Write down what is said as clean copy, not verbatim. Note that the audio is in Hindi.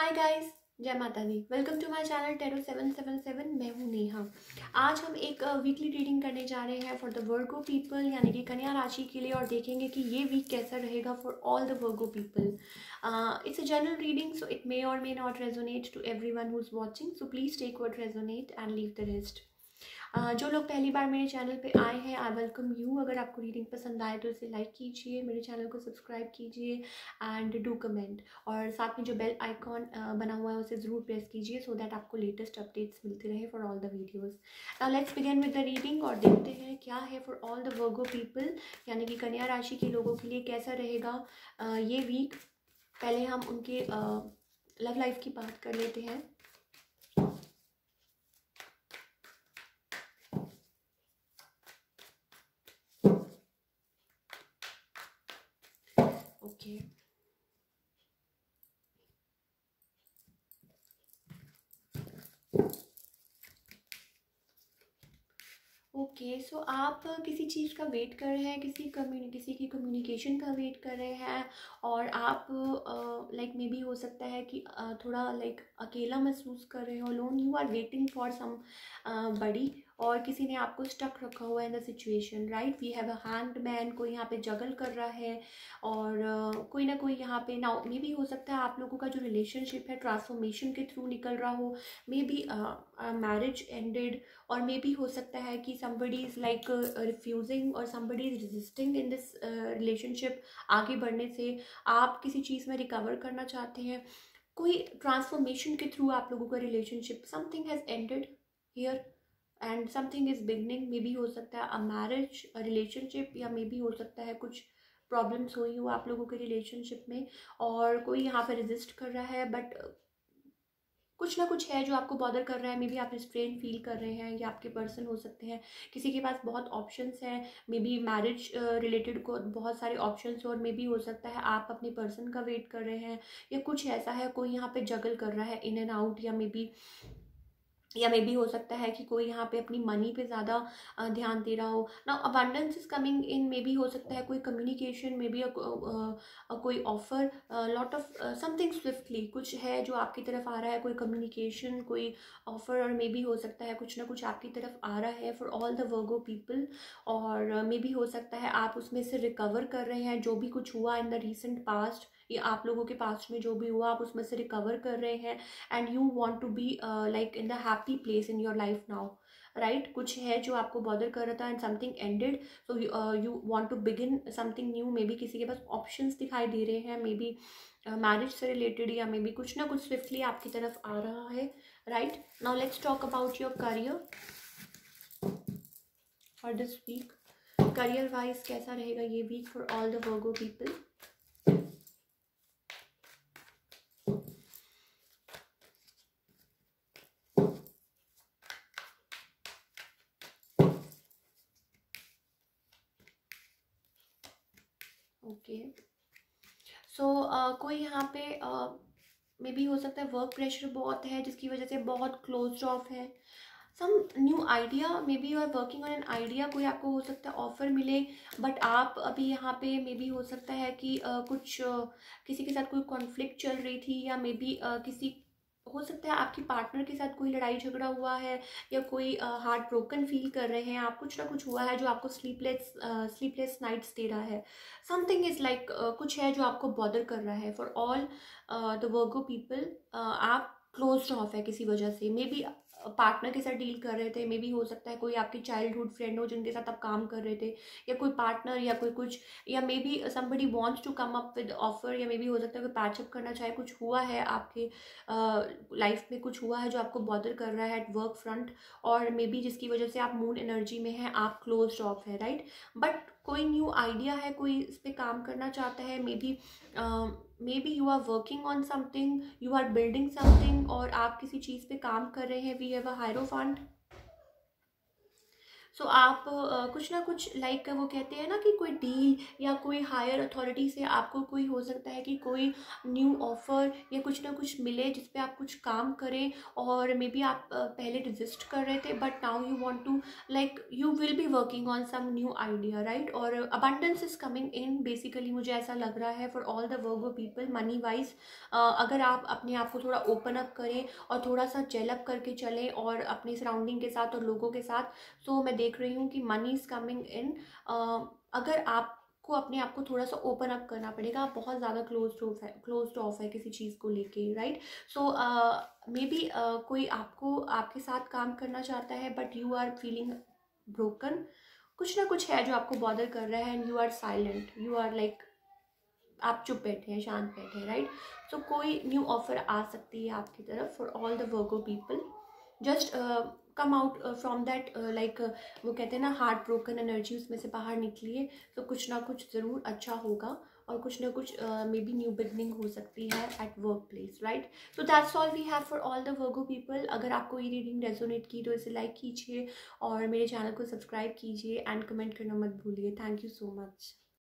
हाय गाइस, जय माता दी। Welcome to my channel tarot 777। मैं हूँ नेहा। आज हम एक वीकली रीडिंग करने जा रहे हैं फॉर द वर्गो पीपल, यानी कि कन्या राशि के लिए, और देखेंगे कि ये वीक कैसा रहेगा for all the Virgo people. It's a general reading, so it may or may not resonate to everyone who is watching, so please take what resonate and leave the rest. जो लोग पहली बार मेरे चैनल पे आए हैं, आई वेलकम यू। अगर आपको रीडिंग पसंद आए तो इसे लाइक कीजिए, मेरे चैनल को सब्सक्राइब कीजिए एंड डू कमेंट, और साथ में जो बेल आइकॉन बना हुआ है उसे ज़रूर प्रेस कीजिए सो दैट आपको लेटेस्ट अपडेट्स मिलते रहे for all the videos. Now let's begin with the reading और देखते हैं क्या है for all the Virgo people, यानी कि कन्या राशि के लोगों के लिए कैसा रहेगा ये वीक। पहले हम उनके लव लाइफ की बात कर लेते हैं। ओके ओके, सो आप किसी चीज़ का वेट कर रहे हैं, किसी की कम्युनिकेशन का वेट कर रहे हैं, और आप लाइक मे बी हो सकता है कि थोड़ा लाइक अकेला महसूस कर रहे हो, lone. You are waiting for some बड़ी, और किसी ने आपको स्टक रखा हुआ है in the situation, right. We have a hanged man, कोई यहाँ पे जगल कर रहा है, और कोई ना कोई यहाँ पे नाउ मे बी हो सकता है आप लोगों का जो रिलेशनशिप है ट्रांसफॉर्मेशन के थ्रू निकल रहा हो। मे बी मैरिज एंडेड, और मे बी हो सकता है कि somebody is like refusing और somebody is resisting in this relationship। आगे बढ़ने से आप किसी चीज़ में रिकवर करना चाहते हैं, कोई ट्रांसफॉर्मेशन के थ्रू आप लोगों का relationship, something has ended here and something is beginning. May be हो सकता है अ मैरिज, अ रिलेशनशिप, या मे बी हो सकता है कुछ प्रॉब्लम्स हुई हो आप लोगों के रिलेशनशिप में, और कोई यहाँ पे रेजिस्ट कर रहा है, बट कुछ ना कुछ है जो आपको बॉदर कर रहा है। मे बी आप रिस्ट्रेन फील कर रहे हैं, या आपके पर्सन हो सकते हैं किसी के पास बहुत ऑप्शंस हैं, मे बी मैरिज रिलेटेड को बहुत सारे ऑप्शंस, और मे बी हो सकता है आप अपने पर्सन का वेट कर रहे हैं, या कुछ ऐसा है कोई यहाँ पे जगल कर रहा है इन एंड आउट, या मे बी हो सकता है कि कोई यहाँ पे अपनी मनी पे ज़्यादा ध्यान दे रहा हो। Now abundance is coming in, may be हो सकता है कोई कम्युनिकेशन, मे बी कोई offer, lot of something swiftly कुछ है जो आपकी तरफ आ रहा है, कोई कम्युनिकेशन, कोई ऑफर, और मे बी हो सकता है कुछ ना कुछ आपकी तरफ आ रहा है for all the Virgo people. और मे बी हो सकता है आप उसमें से रिकवर कर रहे हैं, जो भी कुछ हुआ इन द रिसेंट पास्ट, या आप लोगों के पास्ट में जो भी हुआ आप उसमें से रिकवर कर रहे हैं, and you want to be like in the happy place in your life now, right. कुछ है जो आपको बॉदर कर रहा था and something ended, so you want to begin something new. Maybe किसी के पास ऑप्शंस दिखाई दे रहे हैं, मे बी मैरिज से रिलेटेड, या मे बी कुछ ना कुछ स्विफ्टली आपकी तरफ आ रहा है, right. Now let's talk about your career for this week. Career wise कैसा रहेगा ये week for all the Virgo people. Okay, so कोई यहाँ पे मे बी हो सकता है वर्क प्रेशर बहुत है जिसकी वजह से बहुत क्लोज ऑफ है। Some new idea, maybe you are working on an idea, कोई आपको हो सकता है ऑफर मिले, बट आप अभी यहाँ पे मे बी हो सकता है कि किसी के साथ कोई कॉन्फ्लिक्ट चल रही थी, या मे बी किसी हो सकता है आपकी पार्टनर के साथ कोई लड़ाई झगड़ा हुआ है, या कोई हार्ट ब्रोकन फील कर रहे हैं आप, कुछ ना कुछ हुआ है जो आपको स्लीपलेस नाइट्स दे रहा है। समथिंग इज लाइक कुछ है जो आपको बॉदर कर रहा है for all the Virgo people. आप क्लोज्ड ऑफ है किसी वजह से, मे बी पार्टनर के साथ डील कर रहे थे, मे बी हो सकता है कोई आपकी चाइल्डहुड फ्रेंड हो जिनके साथ आप काम कर रहे थे, या कोई पार्टनर, या कोई कुछ, या maybe somebody wants to come up with offer, या मे बी हो सकता है कोई पैचअप करना चाहे। कुछ हुआ है आपके लाइफ में, कुछ हुआ है जो आपको बॉदर कर रहा है एट वर्क फ्रंट, और मे बी जिसकी वजह से आप मून एनर्जी में हैं, आप क्लोज ऑफ है, राइट। बट कोई न्यू आइडिया है, कोई इस पर काम करना चाहता है, maybe you are working on something, you are building something, और आप किसी चीज़ पे काम कर रहे हैं। We have a hierophant, so आप कुछ ना कुछ लाइक वो कहते हैं ना कि कोई डील या कोई हायर अथॉरिटी से आपको कोई हो सकता है कि कोई न्यू ऑफ़र या कुछ ना कुछ मिले जिस पे आप कुछ काम करें, और मे बी आप पहले डिजिस्ट कर रहे थे but now you want to like you will be working on some new idea, right. और abundance is coming in basically, मुझे ऐसा लग रहा है for all the Virgo people money wise. अगर आप अपने आप को थोड़ा ओपन अप करें और थोड़ा सा जेल अप करके चलें और अपने सराउंडिंग के साथ और लोगों के साथ, सो मैं देख रही हूँ कि मनी इज़ कमिंग इन। अगर आपको अपने आप को थोड़ा सा ओपन अप करना पड़ेगा, आप बहुत ज़्यादा क्लोज ऑफ है किसी चीज़ को लेके, राइट। सो मे बी कोई आपको आपके साथ काम करना चाहता है but you are feeling broken, कुछ ना कुछ है जो आपको बॉदर कर रहा है and you are silent, you are like आप चुप बैठे हैं, शांत बैठे हैं, राइट। सो कोई न्यू ऑफर आ सकती है आपकी तरफ for all the Virgo people. Just come out from that like वो कहते हैं ना हार्ट ब्रोकन एनर्जी, उसमें से बाहर निकलिए। तो कुछ ना कुछ ज़रूर अच्छा होगा और कुछ ना कुछ मे बी न्यू बिगनिंग हो सकती है at work place, right. So that's all we have for all the Virgo people. अगर आपको ये रीडिंग रेजोनेट की तो इसे लाइक कीजिए और मेरे चैनल को सब्सक्राइब कीजिए एंड कमेंट करना मत भूलिए। Thank you so much.